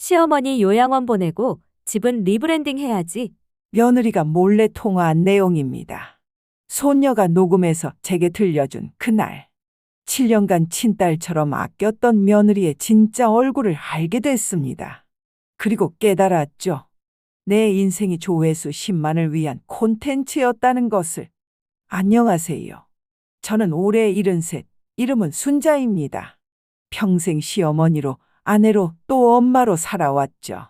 시어머니 요양원 보내고 집은 리브랜딩 해야지. 며느리가 몰래 통화한 내용입니다. 손녀가 녹음해서 제게 들려준 그날. 7년간 친딸처럼 아꼈던 며느리의 진짜 얼굴을 알게 됐습니다. 그리고 깨달았죠. 내 인생이 조회수 10만을 위한 콘텐츠였다는 것을. 안녕하세요. 저는 올해 73, 이름은 순자입니다. 평생 시어머니로, 아내로, 또 엄마로 살아왔죠.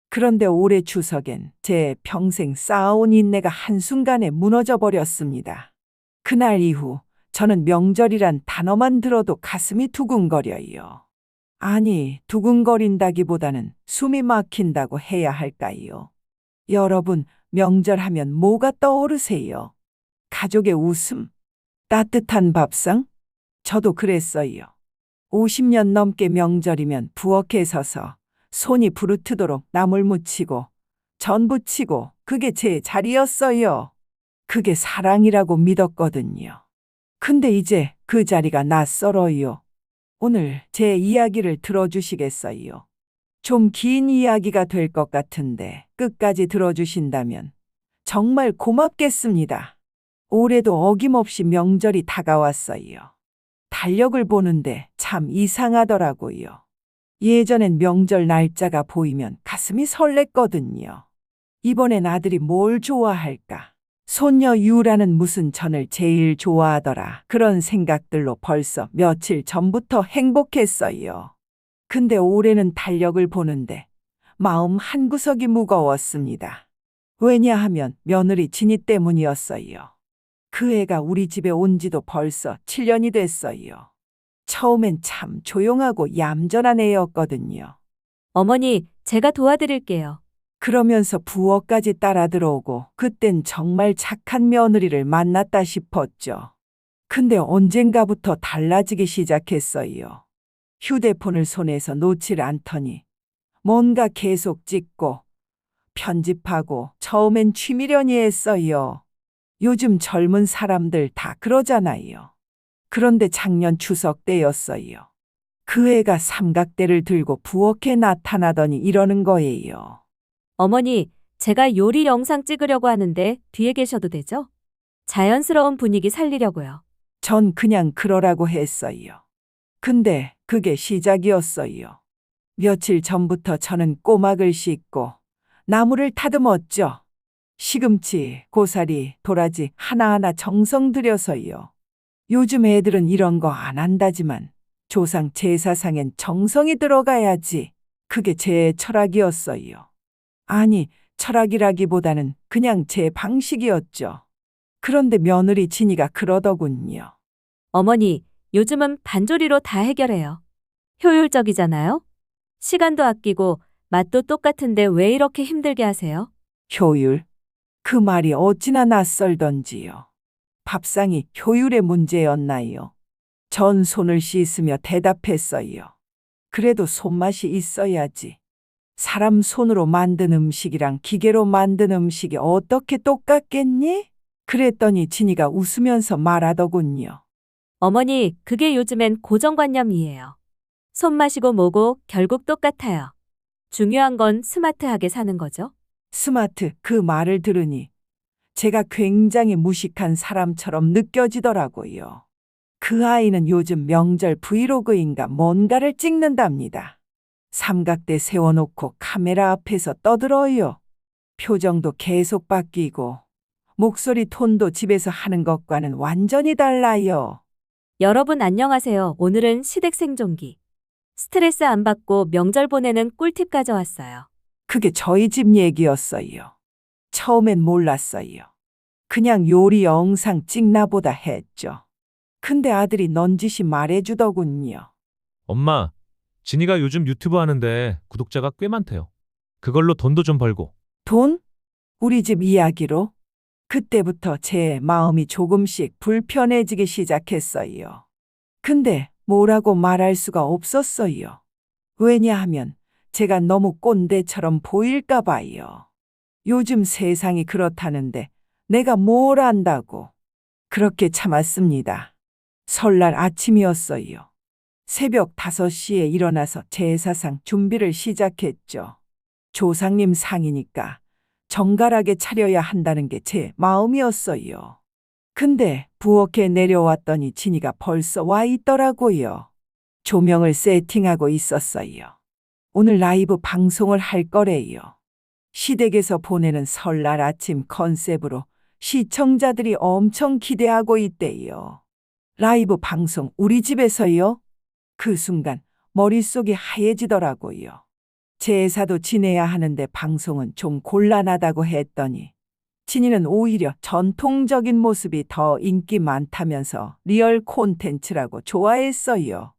그런데 올해 추석엔 제 평생 쌓아온 인내가 한순간에 무너져 버렸습니다. 그날 이후 저는 명절이란 단어만 들어도 가슴이 두근거려요. 아니, 두근거린다기보다는 숨이 막힌다고 해야 할까요? 여러분, 명절하면 뭐가 떠오르세요? 가족의 웃음, 따뜻한 밥상? 저도 그랬어요. 50년 넘게 명절이면 부엌에 서서 손이 부르트도록 나물 무치고 전 부치고 그게 제 자리였어요. 그게 사랑이라고 믿었거든요. 근데 이제 그 자리가 낯설어요. 오늘 제 이야기를 들어주시겠어요? 좀 긴 이야기가 될 것 같은데 끝까지 들어주신다면 정말 고맙겠습니다. 올해도 어김없이 명절이 다가왔어요. 달력을 보는데 참 이상하더라고요. 예전엔 명절 날짜가 보이면 가슴이 설렜거든요. 이번엔 아들이 뭘 좋아할까? 손녀 유라는 무슨 전을 제일 좋아하더라. 그런 생각들로 벌써 며칠 전부터 행복했어요. 근데 올해는 달력을 보는데 마음 한구석이 무거웠습니다. 왜냐하면 며느리 진이 때문이었어요. 그 애가 우리 집에 온 지도 벌써 7년이 됐어요. 처음엔 참 조용하고 얌전한 애였거든요. 어머니, 제가 도와드릴게요. 그러면서 부엌까지 따라 들어오고 그땐 정말 착한 며느리를 만났다 싶었죠. 근데 언젠가부터 달라지기 시작했어요. 휴대폰을 손에서 놓질 않더니 뭔가 계속 찍고 편집하고 처음엔 취미련이 했어요. 요즘 젊은 사람들 다 그러잖아요. 그런데 작년 추석 때였어요. 그 애가 삼각대를 들고 부엌에 나타나더니 이러는 거예요. 어머니, 제가 요리 영상 찍으려고 하는데 뒤에 계셔도 되죠? 자연스러운 분위기 살리려고요. 전 그냥 그러라고 했어요. 근데 그게 시작이었어요. 며칠 전부터 저는 꼬막을 씻고 나물을 다듬었죠. 시금치, 고사리, 도라지 하나하나 정성 들여서요. 요즘 애들은 이런 거 안 한다지만 조상 제사상엔 정성이 들어가야지. 그게 제 철학이었어요. 아니, 철학이라기보다는 그냥 제 방식이었죠. 그런데 며느리 진이가 그러더군요. 어머니, 요즘은 반조리로 다 해결해요. 효율적이잖아요? 시간도 아끼고 맛도 똑같은데 왜 이렇게 힘들게 하세요? 효율? 그 말이 어찌나 낯설던지요. 밥상이 효율의 문제였나요? 전 손을 씻으며 대답했어요. 그래도 손맛이 있어야지. 사람 손으로 만든 음식이랑 기계로 만든 음식이 어떻게 똑같겠니? 그랬더니 진이가 웃으면서 말하더군요. 어머니, 그게 요즘엔 고정관념이에요. 손마시고 뭐고 결국 똑같아요. 중요한 건 스마트하게 사는 거죠. 스마트, 그 말을 들으니 제가 굉장히 무식한 사람처럼 느껴지더라고요. 그 아이는 요즘 명절 브이로그인가 뭔가를 찍는답니다. 삼각대 세워놓고 카메라 앞에서 떠들어요. 표정도 계속 바뀌고 목소리 톤도 집에서 하는 것과는 완전히 달라요. 여러분 안녕하세요. 오늘은 시댁 생존기. 스트레스 안 받고 명절 보내는 꿀팁 가져왔어요. 그게 저희 집 얘기였어요. 처음엔 몰랐어요. 그냥 요리 영상 찍나 보다 했죠. 근데 아들이 넌지시 말해주더군요. 엄마, 진이가 요즘 유튜브 하는데 구독자가 꽤 많대요. 그걸로 돈도 좀 벌고. 돈? 우리 집 이야기로? 그때부터 제 마음이 조금씩 불편해지기 시작했어요. 근데 뭐라고 말할 수가 없었어요. 왜냐하면 제가 너무 꼰대처럼 보일까 봐요. 요즘 세상이 그렇다는데 내가 뭘 안다고. 그렇게 참았습니다. 설날 아침이었어요. 새벽 5시에 일어나서 제사상 준비를 시작했죠. 조상님 상이니까 정갈하게 차려야 한다는 게 제 마음이었어요. 근데 부엌에 내려왔더니 진이가 벌써 와 있더라고요. 조명을 세팅하고 있었어요. 오늘 라이브 방송을 할 거래요. 시댁에서 보내는 설날 아침 컨셉으로 시청자들이 엄청 기대하고 있대요. 라이브 방송 우리 집에서요? 그 순간 머릿속이 하얘지더라고요. 제사도 지내야 하는데 방송은 좀 곤란하다고 했더니 진이는 오히려 전통적인 모습이 더 인기 많다면서 리얼 콘텐츠라고 좋아했어요.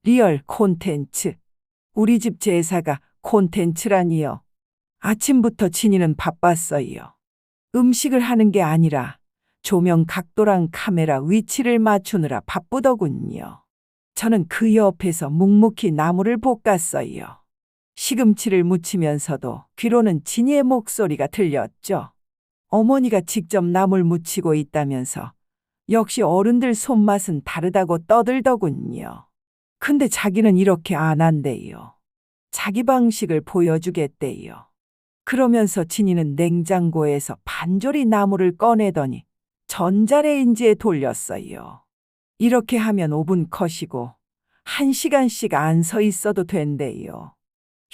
리얼 콘텐츠. 우리 집 제사가 콘텐츠라니요. 아침부터 진이는 바빴어요. 음식을 하는 게 아니라 조명 각도랑 카메라 위치를 맞추느라 바쁘더군요. 저는 그 옆에서 묵묵히 나물을 볶았어요. 시금치를 무치면서도 귀로는 진이의 목소리가 들렸죠. 어머니가 직접 나물 무치고 있다면서 역시 어른들 손맛은 다르다고 떠들더군요. 근데 자기는 이렇게 안 한대요. 자기 방식을 보여주겠대요. 그러면서 진이는 냉장고에서 반조리 나물을 꺼내더니 전자레인지에 돌렸어요. 이렇게 하면 5분 컷이고 1시간씩 안 서 있어도 된대요.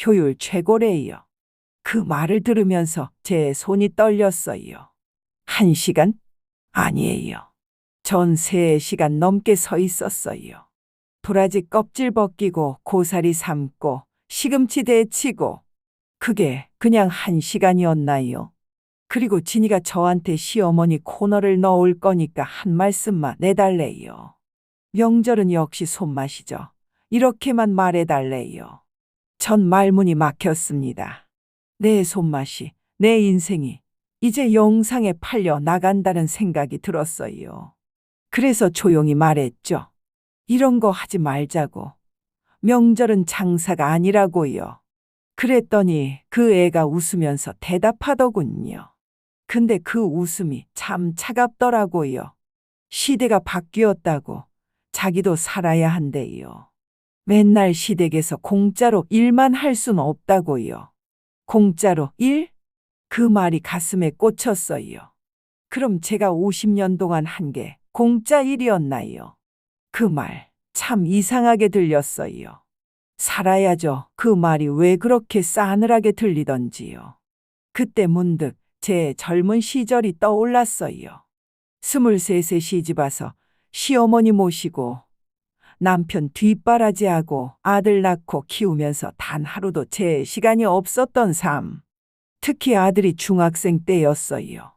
효율 최고래요. 그 말을 들으면서 제 손이 떨렸어요. 1시간? 아니에요. 전 3시간 넘게 서 있었어요. 도라지 껍질 벗기고 고사리 삶고 시금치 데치고 그게 그냥 1시간이었나요? 그리고 진이가 저한테 시어머니 코너를 넣을 거니까 한 말씀만 내달래요. 명절은 역시 손맛이죠. 이렇게만 말해달래요. 전 말문이 막혔습니다. 내 손맛이, 내 인생이 이제 영상에 팔려 나간다는 생각이 들었어요. 그래서 조용히 말했죠. 이런 거 하지 말자고. 명절은 장사가 아니라고요. 그랬더니 그 애가 웃으면서 대답하더군요. 근데 그 웃음이 참 차갑더라고요. 시대가 바뀌었다고 자기도 살아야 한대요. 맨날 시댁에서 공짜로 일만 할 순 없다고요. 공짜로 일? 그 말이 가슴에 꽂혔어요. 그럼 제가 50년 동안 한 게 공짜 일이었나요? 그 말 참 이상하게 들렸어요. 살아야죠. 그 말이 왜 그렇게 싸늘하게 들리던지요. 그때 문득 제 젊은 시절이 떠올랐어요. 23세 시집와서 시어머니 모시고 남편 뒷바라지하고 아들 낳고 키우면서 단 하루도 제 시간이 없었던 삶. 특히 아들이 중학생 때였어요.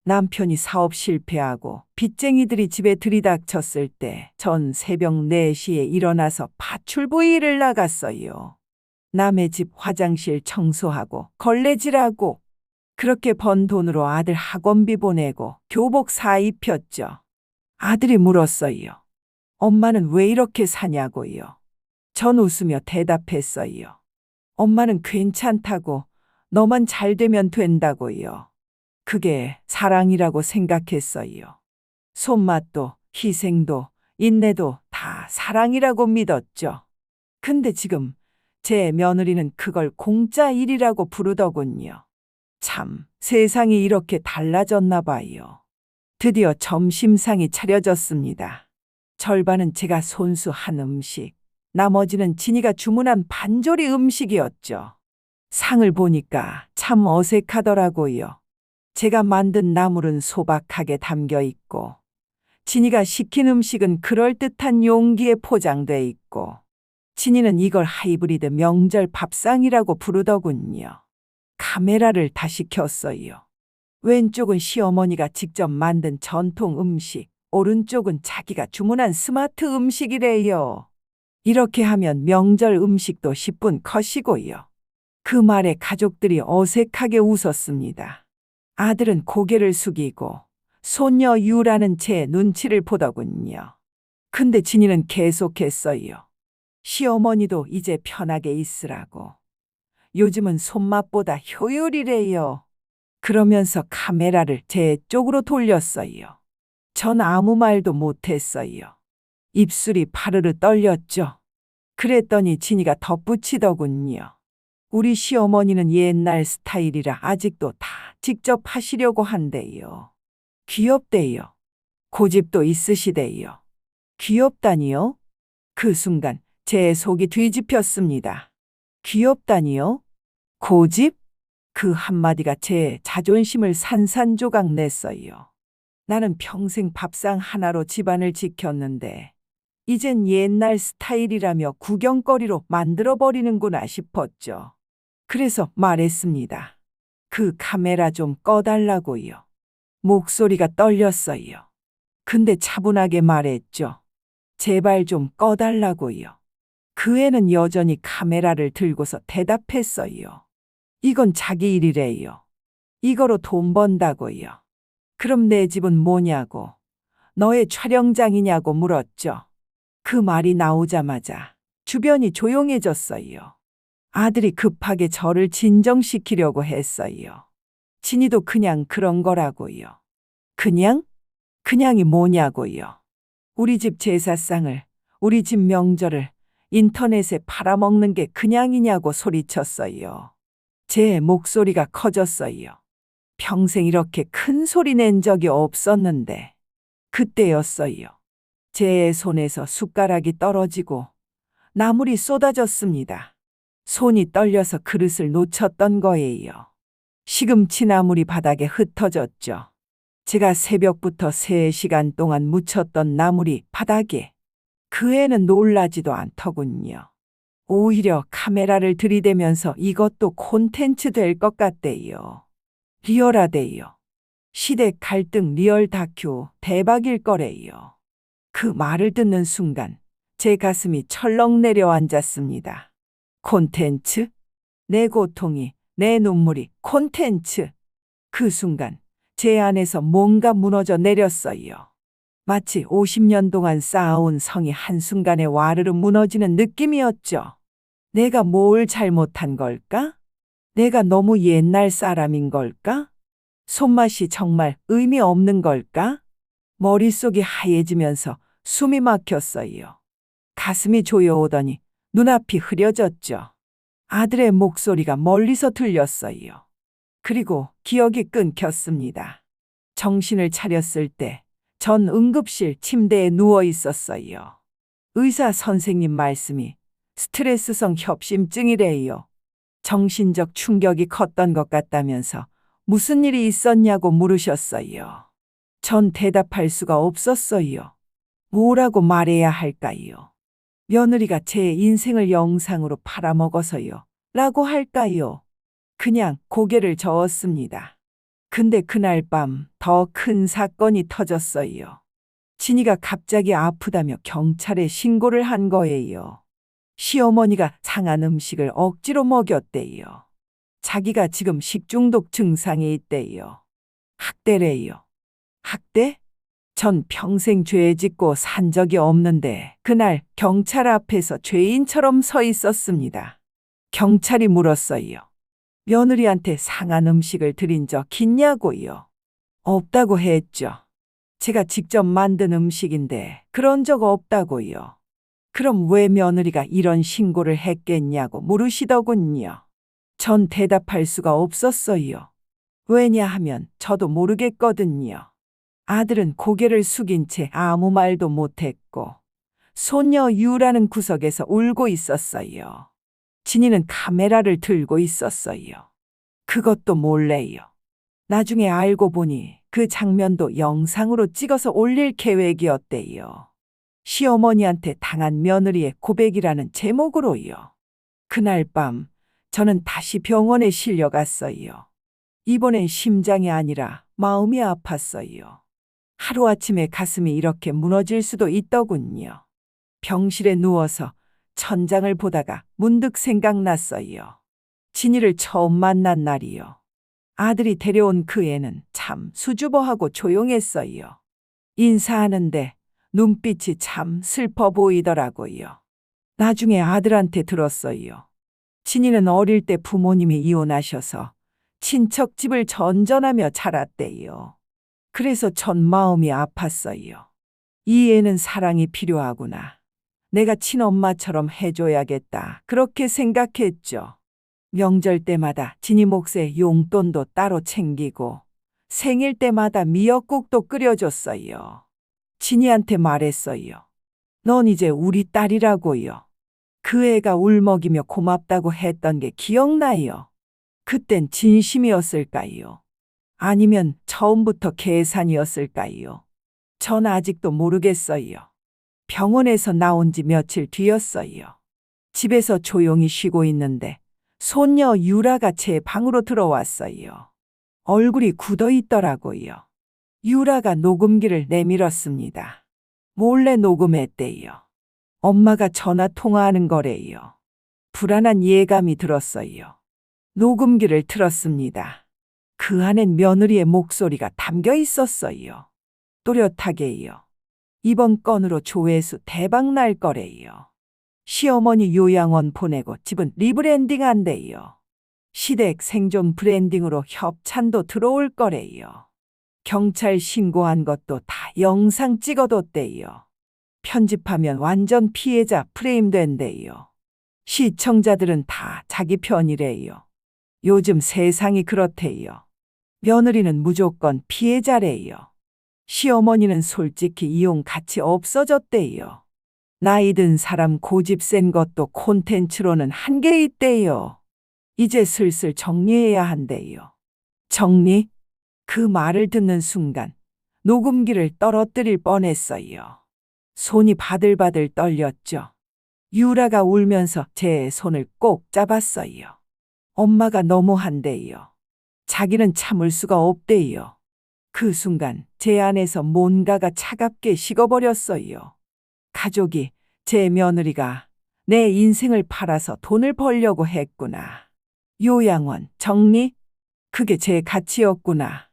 남편이 사업 실패하고 빚쟁이들이 집에 들이닥쳤을 때 전 새벽 4시에 일어나서 파출부 일을 나갔어요. 남의 집 화장실 청소하고 걸레질하고 그렇게 번 돈으로 아들 학원비 보내고 교복 사 입혔죠. 아들이 물었어요. 엄마는 왜 이렇게 사냐고요. 전 웃으며 대답했어요. 엄마는 괜찮다고, 너만 잘 되면 된다고요. 그게 사랑이라고 생각했어요. 손맛도 희생도 인내도 다 사랑이라고 믿었죠. 근데 지금 제 며느리는 그걸 공짜 일이라고 부르더군요. 참, 세상이 이렇게 달라졌나 봐요. 드디어 점심상이 차려졌습니다. 절반은 제가 손수한 음식, 나머지는 진이가 주문한 반조리 음식이었죠. 상을 보니까 참 어색하더라고요. 제가 만든 나물은 소박하게 담겨 있고, 진이가 시킨 음식은 그럴듯한 용기에 포장돼 있고, 진이는 이걸 하이브리드 명절 밥상이라고 부르더군요. 카메라를 다시 켰어요. 왼쪽은 시어머니가 직접 만든 전통 음식, 오른쪽은 자기가 주문한 스마트 음식이래요. 이렇게 하면 명절 음식도 10분 컷이고요. 그 말에 가족들이 어색하게 웃었습니다. 아들은 고개를 숙이고 손녀 유라는 제 눈치를 보더군요. 근데 진이는 계속했어요. 시어머니도 이제 편하게 있으라고. 요즘은 손맛보다 효율이래요. 그러면서 카메라를 제 쪽으로 돌렸어요. 전 아무 말도 못했어요. 입술이 파르르 떨렸죠. 그랬더니 진이가 덧붙이더군요. 우리 시어머니는 옛날 스타일이라 아직도 다 직접 하시려고 한대요. 귀엽대요. 고집도 있으시대요. 귀엽다니요? 그 순간 제 속이 뒤집혔습니다. 귀엽다니요? 고집? 그 한마디가 제 자존심을 산산조각 냈어요. 나는 평생 밥상 하나로 집안을 지켰는데 이젠 옛날 스타일이라며 구경거리로 만들어버리는구나 싶었죠. 그래서 말했습니다. 그 카메라 좀 꺼달라고요. 목소리가 떨렸어요. 근데 차분하게 말했죠. 제발 좀 꺼달라고요. 그 애는 여전히 카메라를 들고서 대답했어요. 이건 자기 일이래요. 이거로 돈 번다고요. 그럼 내 집은 뭐냐고, 너의 촬영장이냐고 물었죠. 그 말이 나오자마자 주변이 조용해졌어요. 아들이 급하게 저를 진정시키려고 했어요. 진이도 그냥 그런 거라고요. 그냥? 그냥이 뭐냐고요. 우리 집 제사상을, 우리 집 명절을 인터넷에 팔아먹는 게 그냥이냐고 소리쳤어요. 제 목소리가 커졌어요. 평생 이렇게 큰 소리 낸 적이 없었는데 그때였어요. 제 손에서 숟가락이 떨어지고 나물이 쏟아졌습니다. 손이 떨려서 그릇을 놓쳤던 거예요. 시금치 나물이 바닥에 흩어졌죠. 제가 새벽부터 3시간 동안 묻혔던 나물이 바닥에. 그 애는 놀라지도 않더군요. 오히려 카메라를 들이대면서 이것도 콘텐츠 될 것 같대요. 리얼하대요. 시댁 갈등 리얼 다큐 대박일 거래요. 그 말을 듣는 순간 제 가슴이 철렁 내려앉았습니다. 콘텐츠? 내 고통이, 내 눈물이 콘텐츠. 그 순간 제 안에서 뭔가 무너져 내렸어요. 마치 50년 동안 쌓아온 성이 한순간에 와르르 무너지는 느낌이었죠. 내가 뭘 잘못한 걸까? 내가 너무 옛날 사람인 걸까? 손맛이 정말 의미 없는 걸까? 머릿속이 하얘지면서 숨이 막혔어요. 가슴이 조여오더니 눈앞이 흐려졌죠. 아들의 목소리가 멀리서 들렸어요. 그리고 기억이 끊겼습니다. 정신을 차렸을 때 전 응급실 침대에 누워 있었어요. 의사 선생님 말씀이 스트레스성 협심증이래요. 정신적 충격이 컸던 것 같다면서 무슨 일이 있었냐고 물으셨어요. 전 대답할 수가 없었어요. 뭐라고 말해야 할까요? 며느리가 제 인생을 영상으로 팔아먹어서요. 라고 할까요? 그냥 고개를 저었습니다. 근데 그날 밤 더 큰 사건이 터졌어요. 진이가 갑자기 아프다며 경찰에 신고를 한 거예요. 시어머니가 상한 음식을 억지로 먹였대요. 자기가 지금 식중독 증상이 있대요. 학대래요. 학대? 전 평생 죄 짓고 산 적이 없는데 그날 경찰 앞에서 죄인처럼 서 있었습니다. 경찰이 물었어요. 며느리한테 상한 음식을 드린 적 있냐고요. 없다고 했죠. 제가 직접 만든 음식인데 그런 적 없다고요. 그럼 왜 며느리가 이런 신고를 했겠냐고 물으시더군요. 전 대답할 수가 없었어요. 왜냐하면 저도 모르겠거든요. 아들은 고개를 숙인 채 아무 말도 못했고 소녀 유라는 구석에서 울고 있었어요. 진이는 카메라를 들고 있었어요. 그것도 몰래요. 나중에 알고 보니 그 장면도 영상으로 찍어서 올릴 계획이었대요. 시어머니한테 당한 며느리의 고백이라는 제목으로요. 그날 밤 저는 다시 병원에 실려갔어요. 이번엔 심장이 아니라 마음이 아팠어요. 하루아침에 가슴이 이렇게 무너질 수도 있더군요. 병실에 누워서 천장을 보다가 문득 생각났어요. 진이를 처음 만난 날이요. 아들이 데려온 그 애는 참 수줍어하고 조용했어요. 인사하는데 눈빛이 참 슬퍼 보이더라고요. 나중에 아들한테 들었어요. 진이는 어릴 때 부모님이 이혼하셔서 친척 집을 전전하며 자랐대요. 그래서 전 마음이 아팠어요. 이 애는 사랑이 필요하구나. 내가 친엄마처럼 해줘야겠다. 그렇게 생각했죠. 명절 때마다 진이 몫의 용돈도 따로 챙기고 생일 때마다 미역국도 끓여줬어요. 진이한테 말했어요. 넌 이제 우리 딸이라고요. 그 애가 울먹이며 고맙다고 했던 게 기억나요. 그땐 진심이었을까요? 아니면 처음부터 계산이었을까요? 전 아직도 모르겠어요. 병원에서 나온 지 며칠 뒤였어요. 집에서 조용히 쉬고 있는데 손녀 유라가 제 방으로 들어왔어요. 얼굴이 굳어 있더라고요. 유라가 녹음기를 내밀었습니다. 몰래 녹음했대요. 엄마가 전화 통화하는 거래요. 불안한 예감이 들었어요. 녹음기를 틀었습니다. 그 안엔 며느리의 목소리가 담겨 있었어요. 또렷하게요. 이번 건으로 조회수 대박 날 거래요. 시어머니 요양원 보내고 집은 리브랜딩 한대요. 시댁 생존 브랜딩으로 협찬도 들어올 거래요. 경찰 신고한 것도 다 영상 찍어뒀대요. 편집하면 완전 피해자 프레임 된대요. 시청자들은 다 자기 편이래요. 요즘 세상이 그렇대요. 며느리는 무조건 피해자래요. 시어머니는 솔직히 이용 가치 없어졌대요. 나이 든 사람 고집 센 것도 콘텐츠로는 한계 있대요. 이제 슬슬 정리해야 한대요. 정리? 그 말을 듣는 순간 녹음기를 떨어뜨릴 뻔했어요. 손이 바들바들 떨렸죠. 유라가 울면서 제 손을 꼭 잡았어요. 엄마가 너무한대요. 자기는 참을 수가 없대요. 그 순간 제 안에서 뭔가가 차갑게 식어버렸어요. 가족이, 제 며느리가 내 인생을 팔아서 돈을 벌려고 했구나. 요양원, 정리? 그게 제 가치였구나.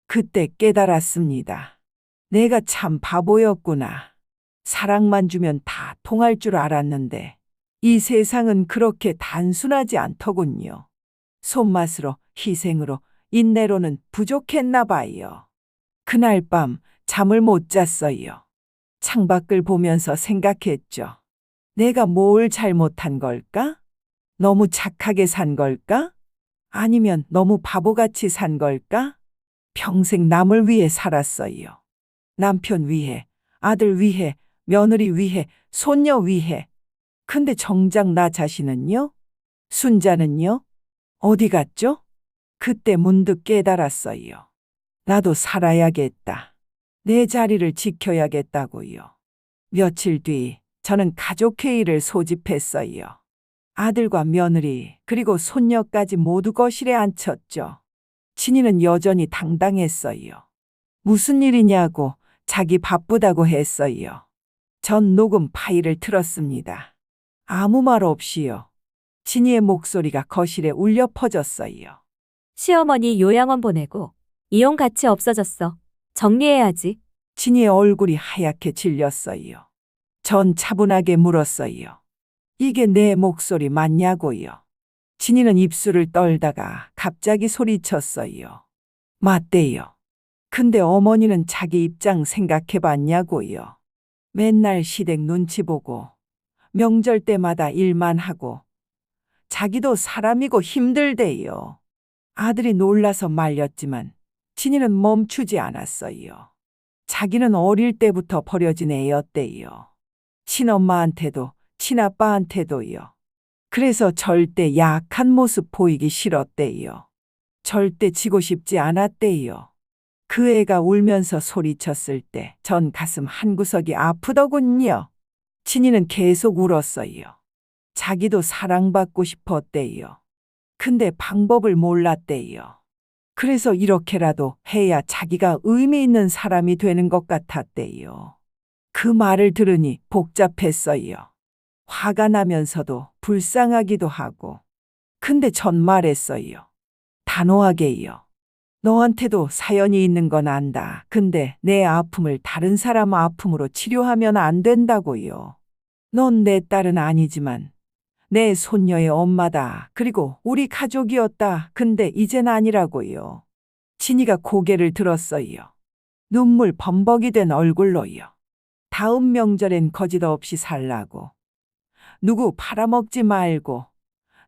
그때 깨달았습니다. 내가 참 바보였구나. 사랑만 주면 다 통할 줄 알았는데 이 세상은 그렇게 단순하지 않더군요. 손맛으로, 희생으로, 인내로는 부족했나 봐요. 그날 밤 잠을 못 잤어요. 창밖을 보면서 생각했죠. 내가 뭘 잘못한 걸까? 너무 착하게 산 걸까? 아니면 너무 바보같이 산 걸까? 평생 남을 위해 살았어요. 남편 위해, 아들 위해, 며느리 위해, 손녀 위해. 근데 정작 나 자신은요? 순자는요? 어디 갔죠? 그때 문득 깨달았어요. 나도 살아야겠다. 내 자리를 지켜야겠다고요. 며칠 뒤 저는 가족회의를 소집했어요. 아들과 며느리 그리고 손녀까지 모두 거실에 앉혔죠. 친이는 여전히 당당했어요. 무슨 일이냐고 자기 바쁘다고 했어요. 전 녹음 파일을 틀었습니다. 아무 말 없이요. 진이의 목소리가 거실에 울려 퍼졌어요. 시어머니 요양원 보내고 이용 가치 없어졌어. 정리해야지. 진이의 얼굴이 하얗게 질렸어요. 전 차분하게 물었어요. 이게 내 목소리 맞냐고요. 진이는 입술을 떨다가 갑자기 소리쳤어요. 맞대요. 근데 어머니는 자기 입장 생각해봤냐고요. 맨날 시댁 눈치 보고 명절 때마다 일만 하고 자기도 사람이고 힘들대요. 아들이 놀라서 말렸지만 진이는 멈추지 않았어요. 자기는 어릴 때부터 버려진 애였대요. 친엄마한테도 친아빠한테도요. 그래서 절대 약한 모습 보이기 싫었대요. 절대 지고 싶지 않았대요. 그 애가 울면서 소리쳤을 때 전 가슴 한구석이 아프더군요. 진이는 계속 울었어요. 자기도 사랑받고 싶었대요. 근데 방법을 몰랐대요. 그래서 이렇게라도 해야 자기가 의미 있는 사람이 되는 것 같았대요. 그 말을 들으니 복잡했어요. 화가 나면서도 불쌍하기도 하고. 근데 전 말했어요. 단호하게요. 너한테도 사연이 있는 건 안다. 근데 내 아픔을 다른 사람 아픔으로 치료하면 안 된다고요. 넌 내 딸은 아니지만 내 손녀의 엄마다. 그리고 우리 가족이었다. 근데 이젠 아니라고요. 진이가 고개를 들었어요. 눈물 범벅이 된 얼굴로요. 다음 명절엔 거짓 없이 살라고. 누구 팔아먹지 말고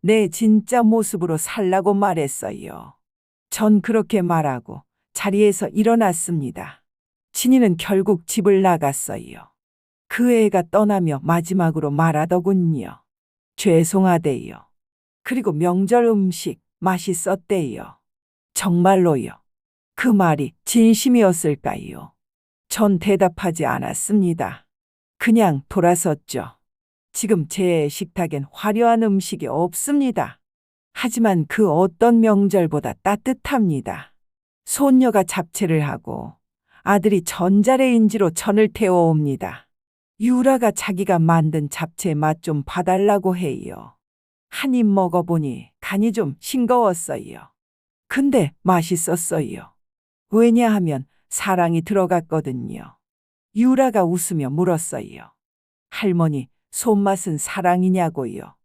내 진짜 모습으로 살라고 말했어요. 전 그렇게 말하고 자리에서 일어났습니다. 진이는 결국 집을 나갔어요. 그 애가 떠나며 마지막으로 말하더군요. 죄송하대요. 그리고 명절 음식 맛있었대요. 정말로요. 그 말이 진심이었을까요? 전 대답하지 않았습니다. 그냥 돌아섰죠. 지금 제 식탁엔 화려한 음식이 없습니다. 하지만 그 어떤 명절보다 따뜻합니다. 손녀가 잡채를 하고 아들이 전자레인지로 전을 태워옵니다. 유라가 자기가 만든 잡채 맛 좀 봐달라고 해요. 한 입 먹어보니 간이 좀 싱거웠어요. 근데 맛있었어요. 왜냐하면 사랑이 들어갔거든요. 유라가 웃으며 물었어요. 할머니, 손맛은 사랑이냐고요.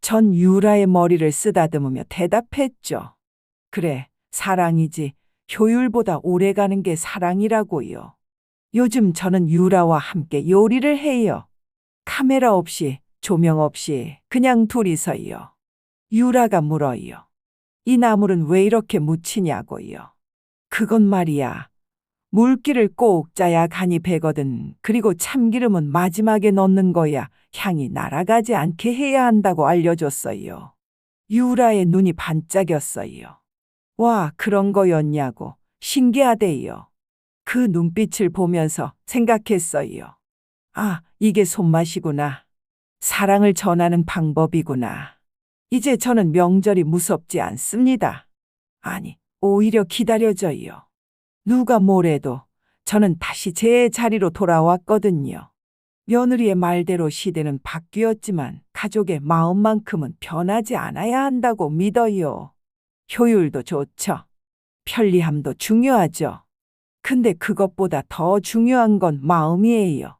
전 유라의 머리를 쓰다듬으며 대답했죠. 그래, 사랑이지. 효율보다 오래가는 게 사랑이라고요. 요즘 저는 유라와 함께 요리를 해요. 카메라 없이, 조명 없이 그냥 둘이서요. 유라가 물어요. 이 나물은 왜 이렇게 묻히냐고요. 그건 말이야. 물기를 꼭 짜야 간이 배거든. 그리고 참기름은 마지막에 넣는 거야. 향이 날아가지 않게 해야 한다고 알려줬어요. 유라의 눈이 반짝였어요. 와, 그런 거였냐고. 신기하대요. 그 눈빛을 보면서 생각했어요. 아, 이게 손맛이구나. 사랑을 전하는 방법이구나. 이제 저는 명절이 무섭지 않습니다. 아니, 오히려 기다려져요. 누가 뭐래도 저는 다시 제 자리로 돌아왔거든요. 며느리의 말대로 시대는 바뀌었지만 가족의 마음만큼은 변하지 않아야 한다고 믿어요. 효율도 좋죠. 편리함도 중요하죠. 근데 그것보다 더 중요한 건 마음이에요.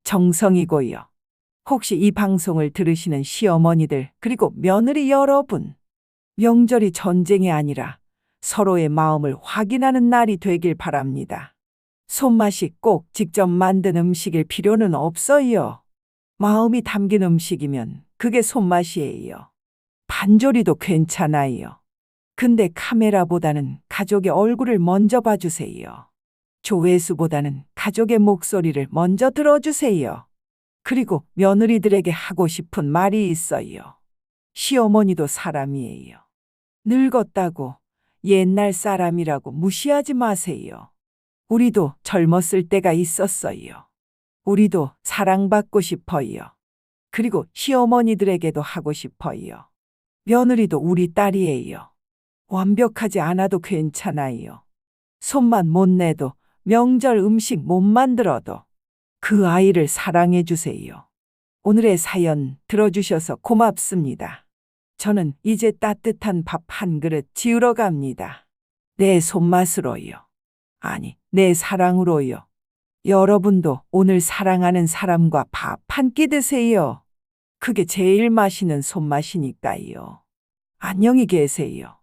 정성이고요. 혹시 이 방송을 들으시는 시어머니들 그리고 며느리 여러분, 명절이 전쟁이 아니라 서로의 마음을 확인하는 날이 되길 바랍니다. 손맛이 꼭 직접 만든 음식일 필요는 없어요. 마음이 담긴 음식이면 그게 손맛이에요. 반조리도 괜찮아요. 근데 카메라보다는 가족의 얼굴을 먼저 봐주세요. 조회수보다는 가족의 목소리를 먼저 들어주세요. 그리고 며느리들에게 하고 싶은 말이 있어요. 시어머니도 사람이에요. 늙었다고 옛날 사람이라고 무시하지 마세요. 우리도 젊었을 때가 있었어요. 우리도 사랑받고 싶어요. 그리고 시어머니들에게도 하고 싶어요. 며느리도 우리 딸이에요. 완벽하지 않아도 괜찮아요. 손만 못 내도 명절 음식 못 만들어도 그 아이를 사랑해 주세요. 오늘의 사연 들어주셔서 고맙습니다. 저는 이제 따뜻한 밥 한 그릇 지으러 갑니다. 내 손맛으로요. 아니, 내 사랑으로요. 여러분도 오늘 사랑하는 사람과 밥 한 끼 드세요. 그게 제일 맛있는 손맛이니까요. 안녕히 계세요.